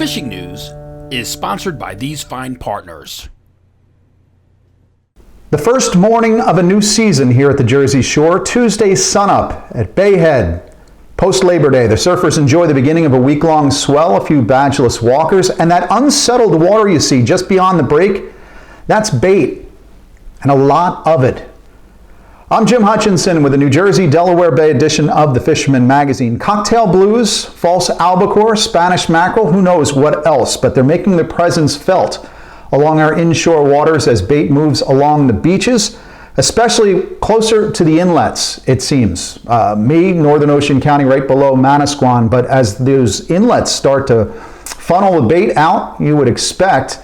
fishing news is sponsored by these fine partners. The first morning of a new season here at the Jersey Shore, Tuesday sunup at Bay Head. Post-Labor Day, the surfers enjoy the beginning of a week-long swell, a few badgeless walkers, and that unsettled water you see just beyond the break, that's bait, and a lot of it. I'm Jim Hutchinson with the New Jersey Delaware Bay edition of the Fisherman Magazine. Cocktail blues, false albacore, Spanish mackerel, who knows what else, but they're making their presence felt along our inshore waters as bait moves along the beaches, especially closer to the inlets, it seems. Northern Ocean County, right below Manasquan, but as those inlets start to funnel the bait out, you would expect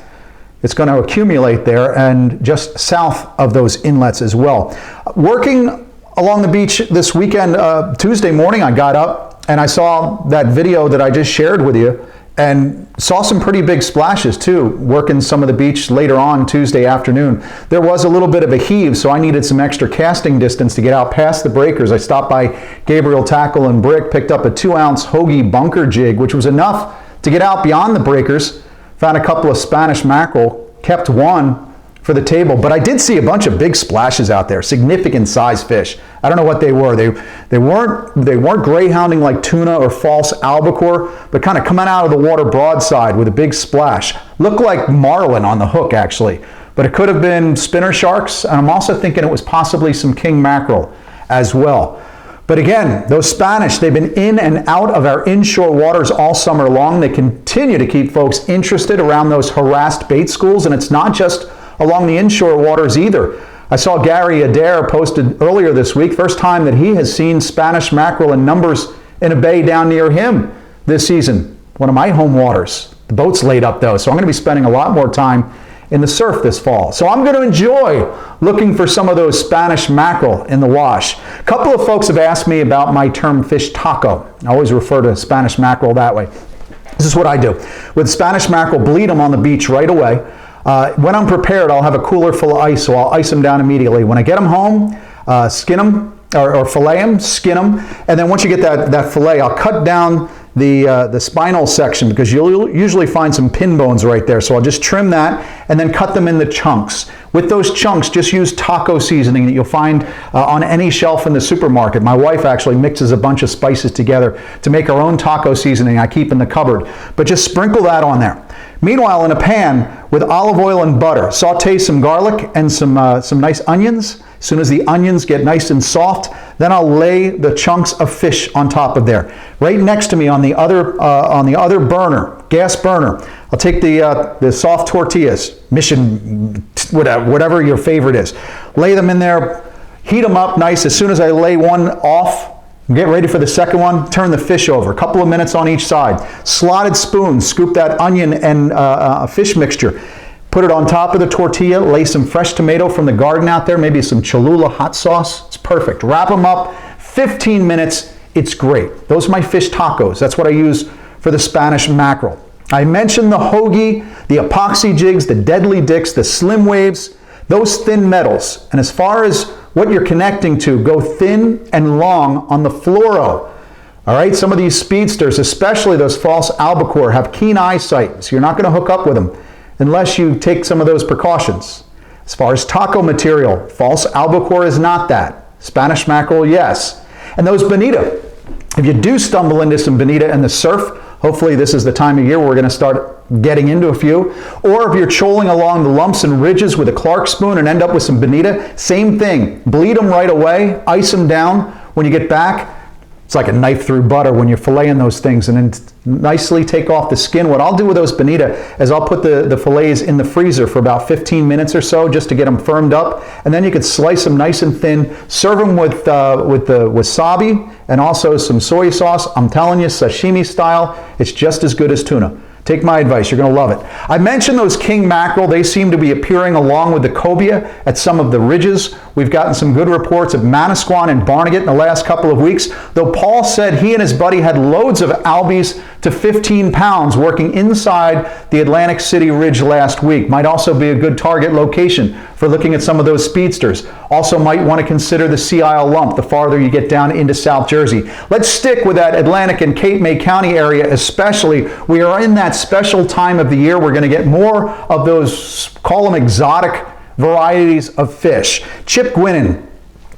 it's going to accumulate there and just south of those inlets as well. Working along the beach this weekend, Tuesday morning, I got up and I saw that video that I just shared with you and saw some pretty big splashes too, working some of the beach later on Tuesday afternoon. There was a little bit of a heave, so I needed some extra casting distance to get out past the breakers. I stopped by Gabriel Tackle and Brick, picked up a 2-ounce hoagie bunker jig, which was enough to get out beyond the breakers. Found a couple of Spanish mackerel, kept one for the table, but I did see a bunch of big splashes out there, significant size fish. I don't know what they were. They weren't greyhounding like tuna or false albacore, but kind of coming out of the water broadside with a big splash. Looked like marlin on the hook actually, but it could have been spinner sharks, and I'm also thinking it was possibly some king mackerel as well. But again, those Spanish, they've been in and out of our inshore waters all summer long. They continue to keep folks interested around those harassed bait schools, and it's not just along the inshore waters either. I saw Gary Adair posted earlier this week, first time that he has seen Spanish mackerel in numbers in a bay down near him this season. One of my home waters. The boat's laid up though, so I'm going to be spending a lot more time in the surf this fall. So I'm going to enjoy looking for some of those Spanish mackerel in the wash. A couple of folks have asked me about my term fish taco. I always refer to Spanish mackerel that way. This is what I do. With Spanish mackerel, bleed them on the beach right away. When I'm prepared, I'll have a cooler full of ice, so I'll ice them down immediately. When I get them home, skin them, or fillet them, skin them, and then once you get that fillet, I'll cut down the spinal section because you'll usually find some pin bones right there. So I'll just trim that and then cut them into chunks. With those chunks, just use taco seasoning that you'll find on any shelf in the supermarket. My wife actually mixes a bunch of spices together to make her own taco seasoning I keep in the cupboard. But just sprinkle that on there. Meanwhile, in a pan with olive oil and butter, saute some garlic and some nice onions. As soon as the onions get nice and soft, then I'll lay the chunks of fish on top of there. Right next to me on the other burner, gas burner, I'll take the soft tortillas, Mission, whatever your favorite is. Lay them in there, heat them up nice. As soon as I lay one off, get ready for the second one, turn the fish over. A couple of minutes on each side. Slotted spoon, scoop that onion and fish mixture. Put it on top of the tortilla, lay some fresh tomato from the garden out there, maybe some Cholula hot sauce. It's perfect. Wrap them up, 15 minutes, it's great. Those are my fish tacos. That's what I use for the Spanish mackerel. I mentioned the hoagie, the epoxy jigs, the deadly dicks, the slim waves, those thin metals. And as far as what you're connecting to, go thin and long on the fluoro. All right, some of these speedsters, especially those false albacore, have keen eyesight, so you're not going to hook up with them unless you take some of those precautions. As far as taco material, false albacore is not that. Spanish mackerel, yes. And those bonita, if you do stumble into some bonita in the surf, hopefully this is the time of year where we're going to start getting into a few. Or if you're trolling along the lumps and ridges with a Clark spoon and end up with some bonita, same thing. Bleed them right away, ice them down. When you get back, it's like a knife through butter when you're filleting those things, and then nicely take off the skin. What I'll do with those bonita is I'll put the fillets in the freezer for about 15 minutes or so just to get them firmed up, and then you can slice them nice and thin, serve them with the wasabi and also some soy sauce. I'm telling you, sashimi style, it's just as good as tuna. Take my advice, you're going to love it. I mentioned those king mackerel. They seem to be appearing along with the cobia at some of the ridges We've gotten some good reports of Manasquan and Barnegat in the last couple of weeks, though Paul said he and his buddy had loads of albies to 15 pounds working inside the Atlantic City Ridge last week. Might also be a good target location for looking at some of those speedsters. Also might want to consider the Sea Isle lump the farther you get down into South Jersey. Let's stick with that Atlantic and Cape May County area especially. We are in that special time of the year. We're going to get more of those, call them exotic varieties of fish. Chip Gwynnon,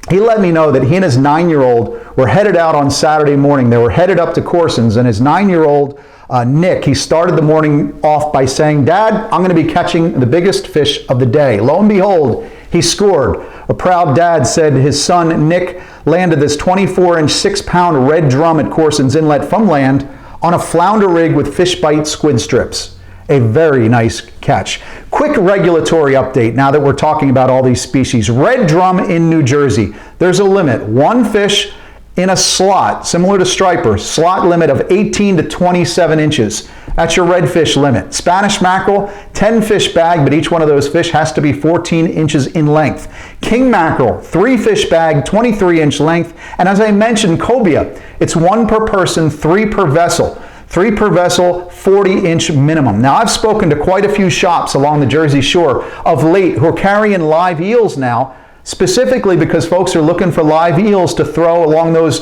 he let me know that he and his 9-year-old were headed out on Saturday morning. They were headed up to Corson's, and his 9-year-old Nick, he started the morning off by saying, "Dad, I'm going to be catching the biggest fish of the day." Lo and behold, he scored. A proud dad said his son Nick landed this 24-inch, 6-pound red drum at Corson's Inlet from land on a flounder rig with fish bite squid strips. A very nice catch. Quick regulatory update now that we're talking about all these species. Red drum in New Jersey. There's a limit. One fish in a slot, similar to striper, slot limit of 18 to 27 inches. That's your redfish limit. Spanish mackerel, 10 fish bag, but each one of those fish has to be 14 inches in length. King mackerel, 3 fish bag, 23-inch length. And as I mentioned, cobia, it's 1 per person, 3 per vessel. 3 per vessel, 40-inch minimum. Now, I've spoken to quite a few shops along the Jersey Shore of late who are carrying live eels now, specifically because folks are looking for live eels to throw along those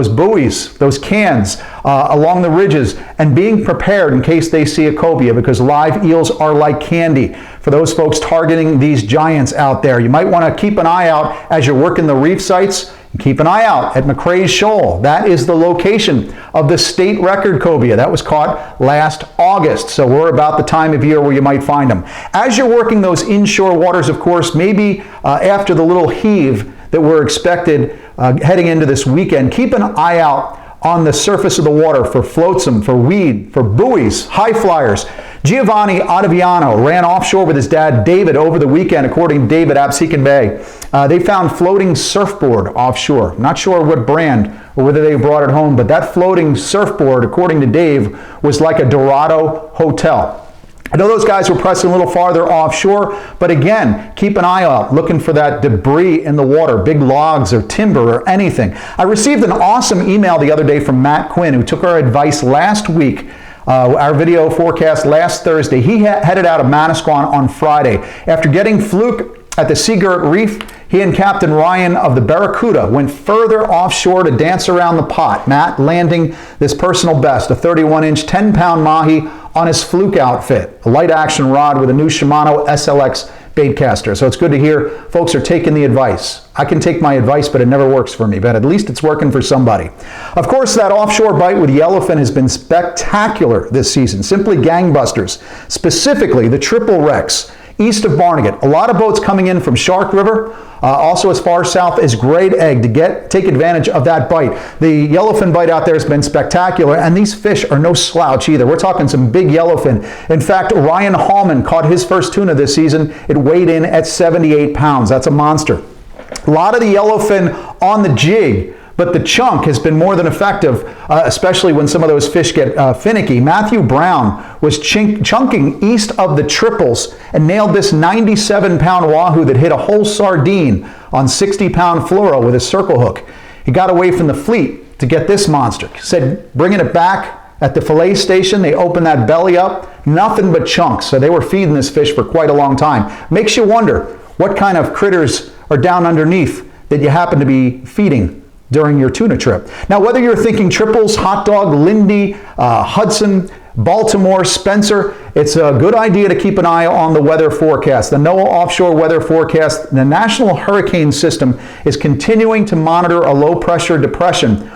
buoys, those cans, along the ridges, and being prepared in case they see a cobia, because live eels are like candy for those folks targeting these giants out there. You might want to keep an eye out as you're working the reef sites. Keep an eye out at McRae's Shoal. That is the location of the state record cobia that was caught last August. So we're about the time of year where you might find them. As you're working those inshore waters, of course, maybe after the little heave that we're expected heading into this weekend, keep an eye out on the surface of the water for flotsam, for weed, for buoys, high flyers. Giovanni Ottaviano ran offshore with his dad David over the weekend, according to David at Fisherman Bay. They found floating surfboard offshore. Not sure what brand or whether they brought it home, but that floating surfboard, according to Dave, was like a Dorado hotel. I know those guys were pressing a little farther offshore, but again, keep an eye out, looking for that debris in the water, big logs or timber or anything. I received an awesome email the other day from Matt Quinn, who took our advice last week. Our video forecast last Thursday. He headed out of Manasquan on Friday. After getting Fluke at the Seagirt Reef, he and Captain Ryan of the Barracuda went further offshore to dance around the pot. Matt landing this personal best, a 31-inch, 10-pound mahi on his Fluke outfit, a light action rod with a new Shimano SLX baitcaster. So it's good to hear folks are taking the advice. I can take my advice, but it never works for me, but at least it's working for somebody. Of course, that offshore bite with yellowfin has been spectacular this season, simply gangbusters, specifically the triple wrecks east of Barnegat. A lot of boats coming in from Shark River, also as far south as Great Egg to take advantage of that bite. The yellowfin bite out there has been spectacular, and these fish are no slouch either. We're talking some big yellowfin. In fact, Ryan Hallman caught his first tuna this season. It weighed in at 78 pounds. That's a monster. A lot of the yellowfin on the jig, but the chunk has been more than effective, especially when some of those fish get finicky. Matthew Brown was chunking east of the triples and nailed this 97-pound wahoo that hit a whole sardine on 60-pound fluoro with a circle hook. He got away from the fleet to get this monster. He said, bringing it back at the fillet station, they opened that belly up, nothing but chunks. So they were feeding this fish for quite a long time. Makes you wonder what kind of critters are down underneath that you happen to be feeding during your tuna trip. Now, whether you're thinking triples, hot dog, Lindy, Hudson, Baltimore, Spencer, it's a good idea to keep an eye on the weather forecast. The NOAA offshore weather forecast, the National Hurricane System is continuing to monitor a low-pressure depression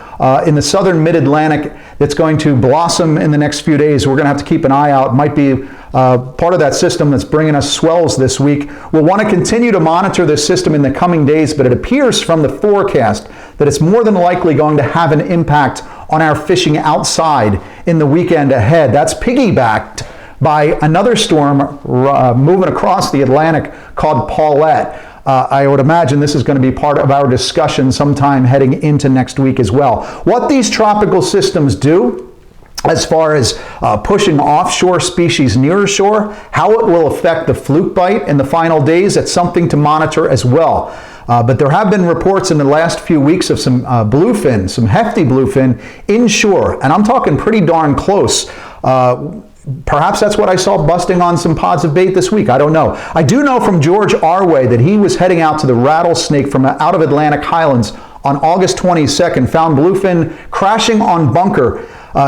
in the southern mid-Atlantic that's going to blossom in the next few days. We're going to have to keep an eye out. It might be part of that system that's bringing us swells this week. We'll want to continue to monitor this system in the coming days, but it appears from the forecast that it's more than likely going to have an impact on our fishing outside in the weekend ahead. That's piggybacked by another storm moving across the Atlantic called Paulette. I would imagine this is going to be part of our discussion sometime heading into next week as well. What these tropical systems do as far as pushing offshore species nearer shore, how it will affect the fluke bite in the final days, that's something to monitor as well. But there have been reports in the last few weeks of some bluefin, some hefty bluefin inshore, and I'm talking pretty darn close. Perhaps that's what I saw busting on some pods of bait this week. I don't know. I do know from George Arway that he was heading out to the Rattlesnake from out of Atlantic Highlands on August 22nd, found bluefin crashing on bunker.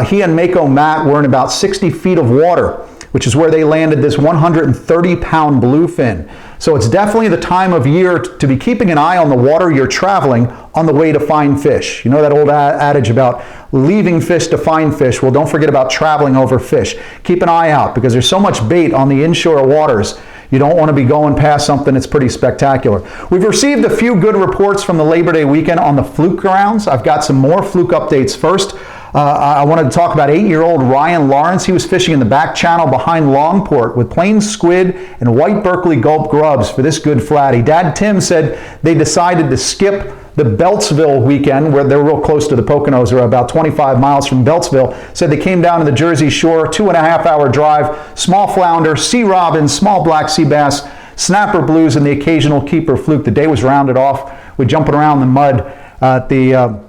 He and Mako Matt were in about 60 feet of water, which is where they landed this 130-pound bluefin. So it's definitely the time of year to be keeping an eye on the water you're traveling on the way to find fish. You know that old adage about leaving fish to find fish? Well, don't forget about traveling over fish. Keep an eye out because there's so much bait on the inshore waters. You don't want to be going past something that's pretty spectacular. We've received a few good reports from the Labor Day weekend on the Fluke grounds. I've got some more Fluke updates first. I wanted to talk about 8-year-old Ryan Lawrence. He was fishing in the back channel behind Longport with plain squid and white Berkeley gulp grubs for this good flatty. Dad Tim said they decided to skip the Beltsville weekend, where they're real close to the Poconos, or about 25 miles from Beltsville. Said they came down to the Jersey Shore, 2.5-hour drive, small flounder, sea robins, small black sea bass, snapper blues, and the occasional keeper fluke. The day was rounded off with jumping around the mud at the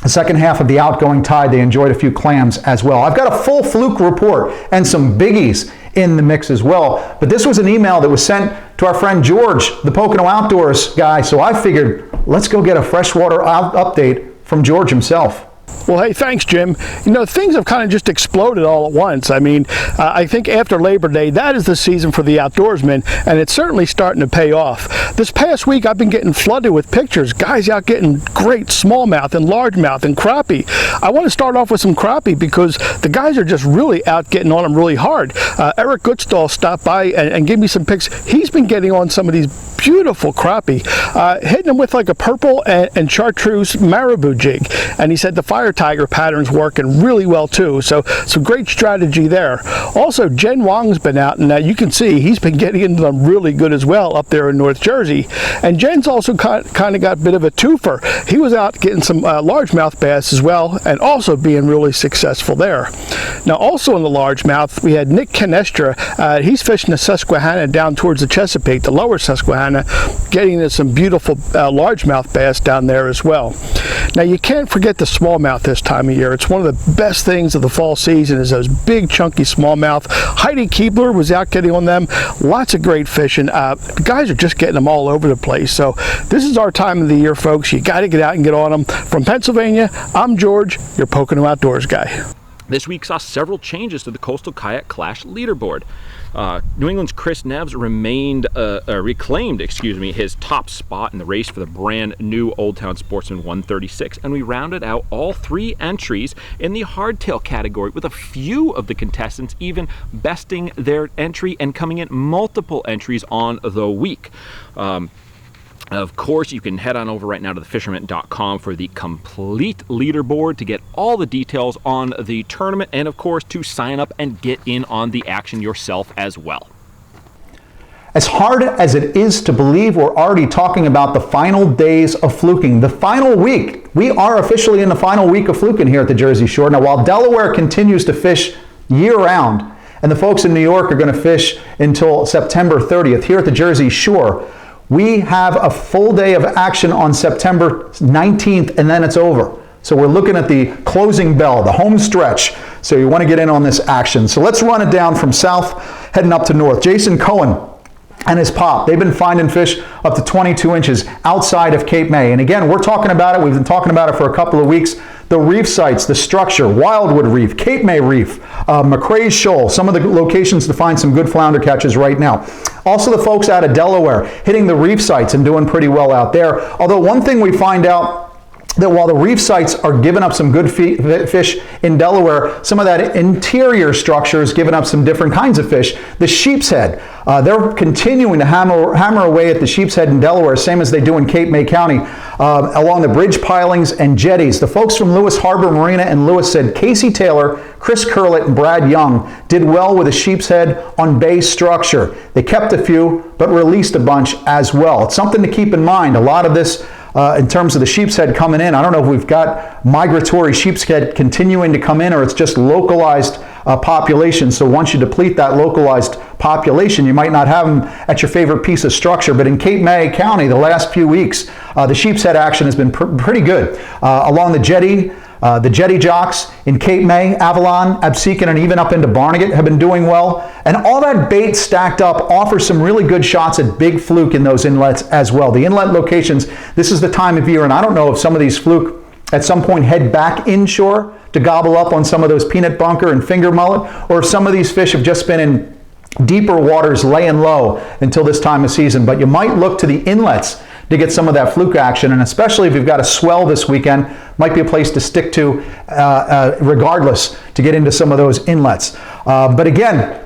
second half of the outgoing tide. They enjoyed a few clams as well. I've got a full Fluke report and some biggies in the mix as well. But this was an email that was sent to our friend George, the Pocono Outdoors guy. So I figured, let's go get a freshwater update from George himself. Well, hey, thanks, Jim. You know, things have kind of just exploded all at once. I mean, I think after Labor Day, that is the season for the outdoorsmen, and it's certainly starting to pay off. This past week, I've been getting flooded with pictures. Guys out getting great smallmouth and largemouth and crappie. I want to start off with some crappie because the guys are just really out getting on them really hard. Eric Goodstall stopped by and gave me some pics. He's been getting on some of these beautiful crappie, hitting them with like a purple and chartreuse marabou jig. And he said the fire tiger pattern's working really well too, so some great strategy there. Also, Jen Wong's been out, and you can see he's been getting into them really good as well up there in North Jersey. And Jen's also kind of got a bit of a twofer. He was out getting some largemouth bass as well, and also being really successful there. Now, also in the largemouth, we had Nick Canestra. He's fishing the Susquehanna down towards the Chesapeake, the lower Susquehanna, getting into some beautiful largemouth bass down there as well. Now, you can't forget the smallmouth this time of year. It's one of the best things of the fall season is those big chunky smallmouth. Heidi Keebler was out getting on them. Lots of great fishing. The guys are just getting them all over the place. So this is our time of the year, folks. You got to get out and get on them. From Pennsylvania, I'm George, your Pocono Outdoors guy. This week saw several changes to the Coastal Kayak Clash leaderboard. New England's Chris Neves reclaimed his top spot in the race for the brand new Old Town Sportsman 136, and we rounded out all 3 entries in the hardtail category, with a few of the contestants even besting their entry and coming in multiple entries on the week. Of course, you can head on over right now to thefisherman.com for the complete leaderboard to get all the details on the tournament, and of course to sign up and get in on the action yourself as well. As hard as it is to believe, we're already talking about the final days of fluking, the final week. We are officially in the final week of fluking here at the Jersey Shore. Now, while Delaware continues to fish year-round, and the folks in New York are going to fish until September 30th, here at the Jersey Shore, we have a full day of action on September 19th, and then it's over. So we're looking at the closing bell, the home stretch. So you want to get in on this action. So let's run it down from south, heading up to north. Jason Cohen and his pop, they've been finding fish up to 22 inches outside of Cape May. And again, we're talking about it. We've been talking about it for a couple of weeks. The reef sites, the structure, Wildwood Reef, Cape May Reef, McRae's Shoal, some of the locations to find some good flounder catches right now. Also the folks out of Delaware hitting the reef sites and doing pretty well out there. Although one thing we find out, that while the reef sites are giving up some good fish in Delaware, some of that interior structure is giving up some different kinds of fish. The sheep's head, they're continuing to hammer away at the sheep's head in Delaware, same as they do in Cape May County, along the bridge pilings and jetties. The folks from Lewis Harbor Marina and Lewis said Casey Taylor, Chris Curlett, and Brad Young did well with a sheep's head on bay structure. They kept a few, but released a bunch as well. It's something to keep in mind. A lot of this in terms of the sheep's head coming in, I don't know if we've got migratory sheep's head continuing to come in, or it's just localized population. So once you deplete that localized population, you might not have them at your favorite piece of structure. But in Cape May County, the last few weeks, the sheep's head action has been pretty good. Along the jetty jocks in Cape May, Avalon, Absecon, and even up into Barnegat have been doing well. And all that bait stacked up offers some really good shots at big fluke in those inlets as well. The inlet locations, this is the time of year, and I don't know if some of these fluke at some point head back inshore to gobble up on some of those peanut bunker and finger mullet, or if some of these fish have just been in deeper waters laying low until this time of season. But you might look to the inlets to get some of that fluke action, and especially if you've got a swell this weekend, might be a place to stick to regardless to get into some of those inlets. But again,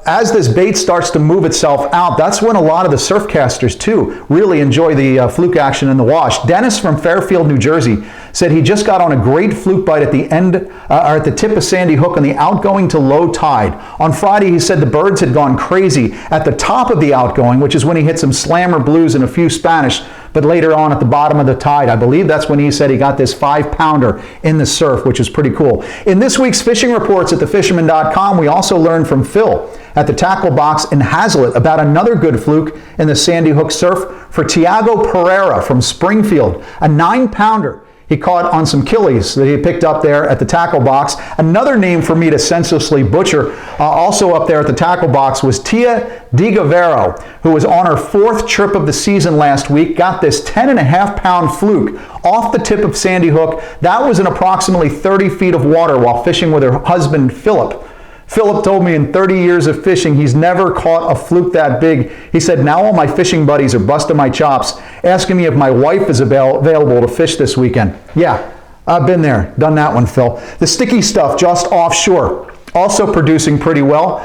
as this bait starts to move itself out, that's when a lot of the surf casters too really enjoy the fluke action in the wash. Dennis from Fairfield, New Jersey said he just got on a great fluke bite at the end, or at the tip of Sandy Hook on the outgoing to low tide. On Friday, he said the birds had gone crazy at the top of the outgoing, which is when he hit some slammer blues and a few Spanish, but later on at the bottom of the tide, I believe that's when he said he got this 5-pounder in the surf, which is pretty cool. In this week's fishing reports at thefisherman.com, we also learned from Phil at the tackle box in Hazlitt about another good fluke in the Sandy Hook surf for Tiago Pereira from Springfield, a 9-pounder. He caught on some killies that he picked up there at the tackle box. Another name for me to senselessly butcher, also up there at the tackle box, was Tia DiGavero, who was on her 4th trip of the season last week, got this 10.5-pound fluke off the tip of Sandy Hook. That was in approximately 30 feet of water while fishing with her husband, Philip. Philip told me in 30 years of fishing, he's never caught a fluke that big. He said, now all my fishing buddies are busting my chops, asking me if my wife is available to fish this weekend. Yeah, I've been there, done that one, Phil. The sticky stuff just offshore, also producing pretty well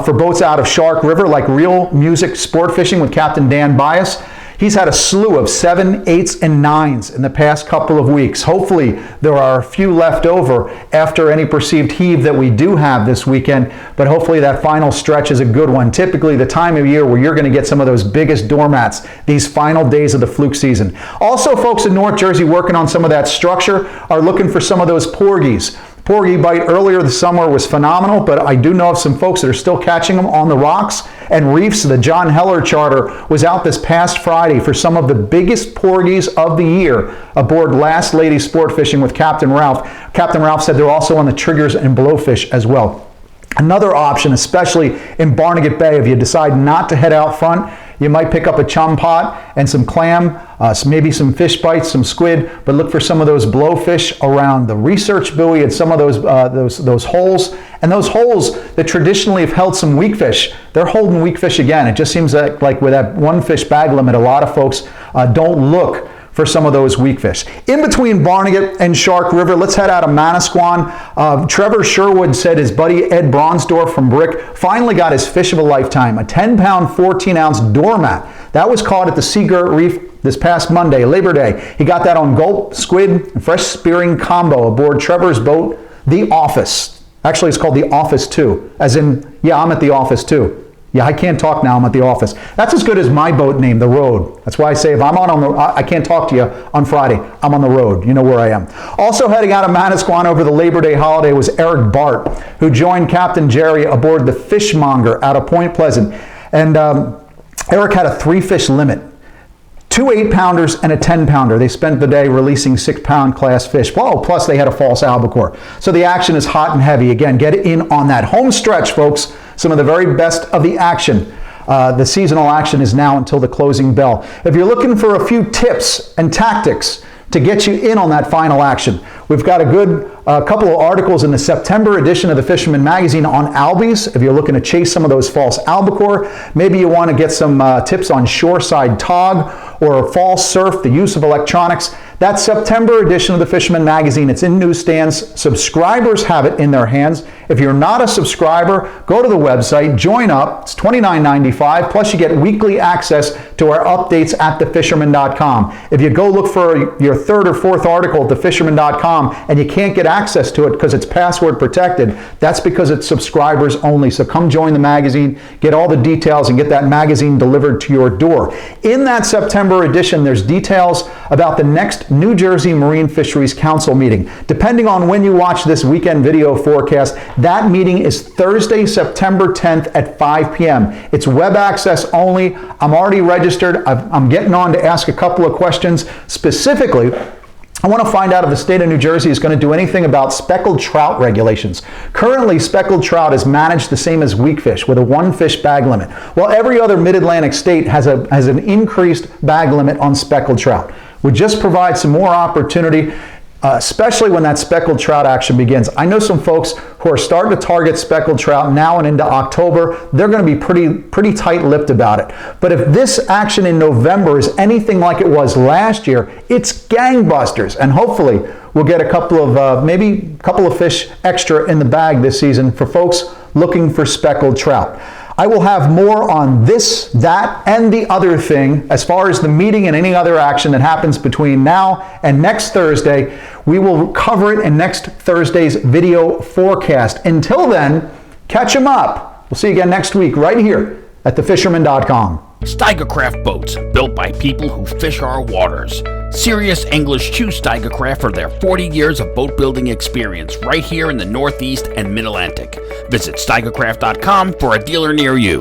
for boats out of Shark River, like Real Music Sport Fishing with Captain Dan Bias. He's had a slew of 7, 8s, and 9s in the past couple of weeks. Hopefully there are a few left over after any perceived heave that we do have this weekend, but hopefully that final stretch is a good one. Typically the time of year where you're going to get some of those biggest doormats these final days of the fluke season. Also, folks in North Jersey working on some of that structure are looking for some of those porgies. Porgy bite earlier this summer was phenomenal, but I do know of some folks that are still catching them on the rocks and reefs. The John Heller charter was out this past Friday for some of the biggest porgies of the year aboard Last Lady Sport Fishing with Captain Ralph. Captain Ralph said they're also on the triggers and blowfish as well. Another option, especially in Barnegat Bay, if you decide not to head out front, you might pick up a chum pot and some clam, maybe some fish bites, some squid, but look for some of those blowfish around the research buoy and some of those holes. And those holes that traditionally have held some weak fish, they're holding weak fish again. It just seems like with that one fish bag limit, a lot of folks don't look for some of those weak fish. In between Barnegat and Shark River, let's head out of Manasquan. Trevor Sherwood said his buddy Ed Bronsdorf from Brick finally got his fish of a lifetime, a 10-pound, 14-ounce doormat. That was caught at the Seagirt Reef this past Monday, Labor Day. He got that on gulp, squid, and fresh spearing combo aboard Trevor's boat, The Office. Actually, it's called The Office 2, as in, yeah, I'm at the office too. Yeah, I can't talk now, I'm at the office. That's as good as my boat name, The Road. That's why I say if I'm I can't talk to you on Friday, I'm on the road. You know where I am. Also heading out of Manasquan over the Labor Day holiday was Eric Bart, who joined Captain Jerry aboard the Fishmonger out of Point Pleasant. And Eric had a 3-fish limit. 2 8-pounders and a 10-pounder. They spent the day releasing 6-pound class fish. Whoa, plus they had a false albacore. So the action is hot and heavy. Again, get in on that home stretch, folks. Some of the very best of the action. The seasonal action is now until the closing bell. If you're looking for a few tips and tactics to get you in on that final action, we've got a good couple of articles in the September edition of the Fisherman Magazine on albies. If you're looking to chase some of those false albacore, maybe you want to get some tips on shoreside tog or fall surf, the use of electronics. That September edition of the Fisherman Magazine, it's in newsstands. Subscribers have it in their hands. If you're not a subscriber, go to the website, join up. It's $29.95, plus you get weekly access to our updates at thefisherman.com. If you go look for your 3rd or 4th article at thefisherman.com and you can't get access to it because it's password protected, that's because it's subscribers only. So come join the magazine, get all the details, and get that magazine delivered to your door. In that September edition, there's details about the next New Jersey Marine Fisheries Council meeting. Depending on when you watch this weekend video forecast, that meeting is Thursday, September 10th at 5 p.m. It's web access only. I'm already registered. I'm getting on to ask a couple of questions. Specifically, I want to find out if the state of New Jersey is going to do anything about speckled trout regulations. Currently, speckled trout is managed the same as weakfish with a 1-fish bag limit, while every other mid-Atlantic state has an increased bag limit on speckled trout. Would just provide some more opportunity, especially when that speckled trout action begins. I know some folks who are starting to target speckled trout now and into October. They're going to be pretty tight-lipped about it. But if this action in November is anything like it was last year, it's gangbusters. And hopefully we'll get a couple of fish extra in the bag this season for folks looking for speckled trout. I will have more on this, that, and the other thing as far as the meeting and any other action that happens between now and next Thursday. We will cover it in next Thursday's video forecast. Until then, catch 'em up. We'll see you again next week right here at thefisherman.com. Steigercraft boats, built by people who fish our waters. Serious anglers choose Steigercraft for their 40 years of boat building experience right here in the Northeast and Mid-Atlantic. Visit steigercraft.com for a dealer near you.